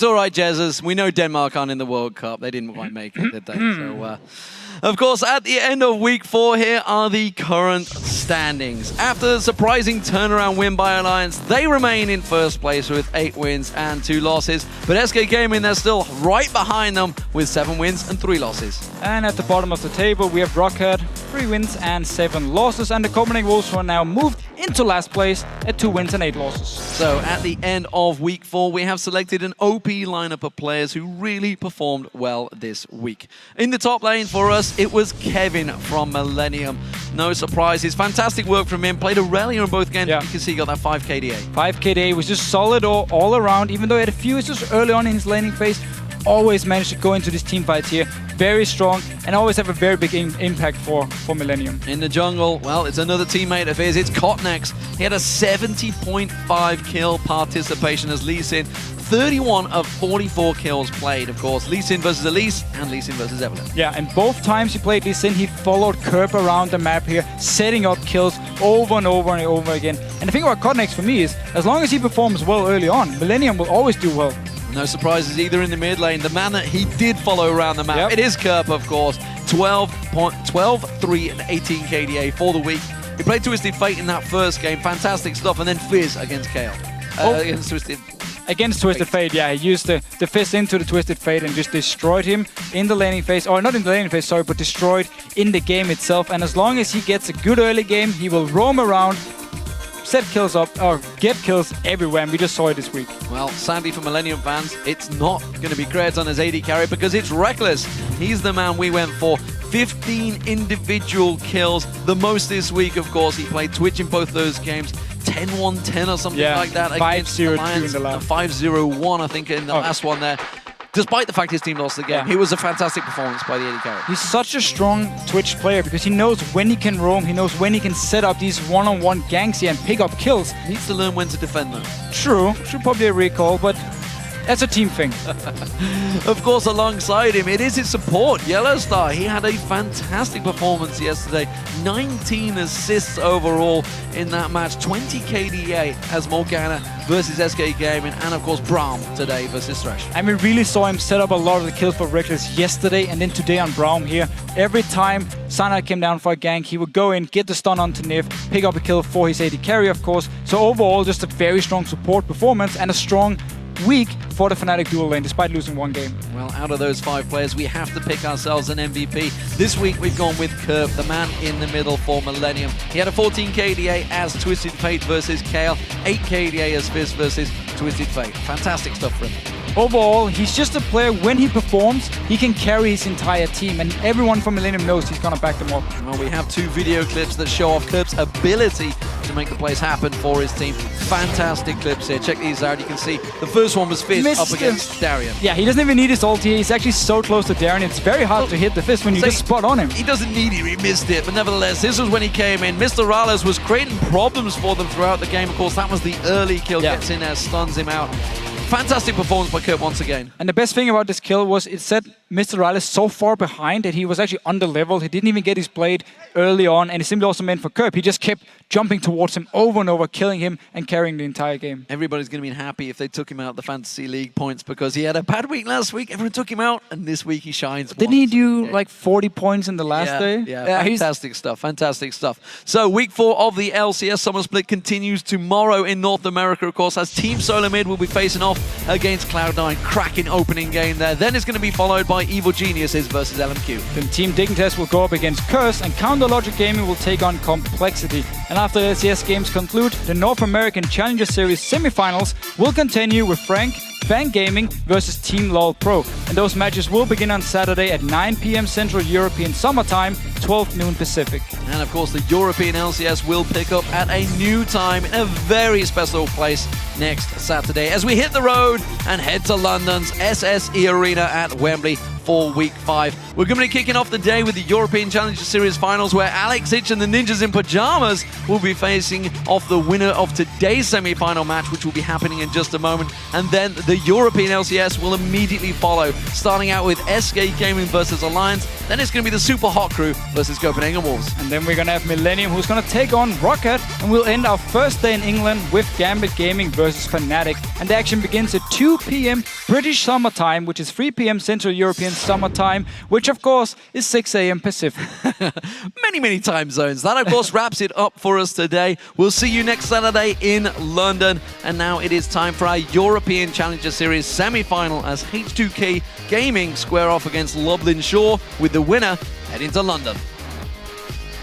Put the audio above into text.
It's all right, Jesus. We know Denmark aren't in the World Cup. They didn't quite make it, did they? So, of course, at the end of week 4, here are the current standings. After the surprising turnaround win by Alliance, they remain in first place with 8 wins and 2 losses. But SK Gaming, they're still right behind them with 7 wins and 3 losses. And at the bottom of the table, we have Rockhead, 3 wins and 7 losses. And the Copenhagen Wolves are now moved into last place at 2 wins and 8 losses. So at the end of week 4, we have selected an OP lineup of players who really performed well this week. In the top lane for us, it was Kevin from Millennium. No surprises. Fantastic work from him. Played a rally in both games. Yeah. You can see he got that 5 KDA. 5 KDA was just solid all around, even though he had a few issues early on in his laning phase. Always managed to go into these team fights here. Very strong and always have a very big impact for Millennium. In the jungle, well, it's another teammate of his. It's Kotnex. He had a 70.5 kill participation as Lee Sin. 31 of 44 kills played, of course. Lee Sin versus Elise and Lee Sin versus Evelyn. Yeah, and both times he played Lee Sin, he followed Kerb around the map here, setting up kills over and over and over again. And the thing about Kotnex for me is, as long as he performs well early on, Millennium will always do well. No surprises either in the mid lane. The man that he did follow around the map, It is Kerp, of course. 12, 3, and 18 KDA for the week. He played Twisted Fate in that first game. Fantastic stuff. And then Fizz against Kale. Against Twisted Fate, yeah. He used the Fizz into the Twisted Fate and just destroyed him in the laning phase. Or not in the laning phase, sorry, but destroyed in the game itself. And as long as he gets a good early game, he will roam around, set kills up, or get kills everywhere, and we just saw it this week. Well, sadly for Millennium fans, it's not going to be Kreaton as AD carry because it's Reckless. He's the man we went for. 15 individual kills, the most this week, of course. He played Twitch in both those games. 10-1-10 or something like that. 5-0-2 in the last. 5-0-1, I think, in the last one there. Despite the fact his team lost the game, it was a fantastic performance by the AD carry. He's such a strong Twitch player because he knows when he can roam, he knows when he can set up these one-on-one ganks here and pick up kills. Needs to learn when to defend them. True, should probably a recall, but that's a team thing. Of course, alongside him, it is his support, Yellowstar. He had a fantastic performance yesterday. 19 assists overall in that match. 20 KDA as Morgana versus SK Gaming. And, of course, Braum today versus Thresh. And we really saw him set up a lot of the kills for Reckless yesterday and then today on Braum here. Every time Sana came down for a gank, he would go in, get the stun onto Niv, pick up a kill for his AD carry, of course. So overall, just a very strong support performance and a strong week for the Fnatic dual lane, despite losing 1 game. Well, out of those 5 players, we have to pick ourselves an MVP. This week, we've gone with Kerb, the man in the middle for Millennium. He had a 14 KDA as Twisted Fate versus Kale, 8 KDA as Fizz versus Twisted Fate. Fantastic stuff for him. Overall, he's just a player, when he performs, he can carry his entire team, and everyone from Millennium knows he's going to back them up. Well, we have 2 video clips that show off Kerb's ability to make the plays happen for his team. Fantastic clips here. Check these out. You can see the first one was Fizz up against Darien. Yeah, he doesn't even need his ulti. He's actually so close to Darien. It's very hard to hit the Fizz when you just spot on him. He doesn't need it. He missed it. But nevertheless, this was when he came in. Mr. Rales was creating problems for them throughout the game. Of course, that was the early kill. Gets in there, stuns him out. Fantastic performance by Kerb once again. And the best thing about this kill was it set Mr. Rales so far behind that he was actually under-leveled. He didn't even get his blade early on, and it simply also meant for Kerb. He just kept jumping towards him over and over, killing him and carrying the entire game. Everybody's going to be happy if they took him out of the Fantasy League points because he had a bad week last week. Everyone took him out, and this week he shines. Didn't he do like 40 points in the last day? Yeah, fantastic stuff, fantastic stuff. So week 4 of the LCS Summer Split continues tomorrow in North America, of course, as Team Solo Mid will be facing off against Cloud9. Cracking opening game there. Then it's going to be followed by Evil Geniuses versus LMQ. Then Team Dignitas will go up against Curse, and Counter Logic Gaming will take on Complexity. And after the LCS games conclude, the North American Challenger Series semifinals will continue with Fang Gaming versus Team LOL Pro. And those matches will begin on Saturday at 9 p.m. Central European Summer Time, 12 noon Pacific. And of course, the European LCS will pick up at a new time in a very special place next Saturday as we hit the road and head to London's SSE Arena at Wembley for Week 5. We're going to be kicking off the day with the European Challenger Series finals, where Alex Hitch and the Ninjas in Pajamas will be facing off the winner of today's semi-final match, which will be happening in just a moment. And then the European LCS will immediately follow, starting out with SK Gaming versus Alliance. Then it's going to be the Super Hot Crew versus Copenhagen Wolves. And then we're going to have Millennium, who's going to take on Rocket, and we'll end our first day in England with Gambit Gaming versus Fnatic. And the action begins at 2 p.m. British Summer Time, which is 3 p.m. Central European Summer Time, which of course is 6 a.m. Pacific. Many time zones. That of course wraps it up for us today. We'll see you next Saturday in London. And now it is time for our European Challenger Series semi-final as H2K Gaming square off against Lublin Shore, with the winner heading to London.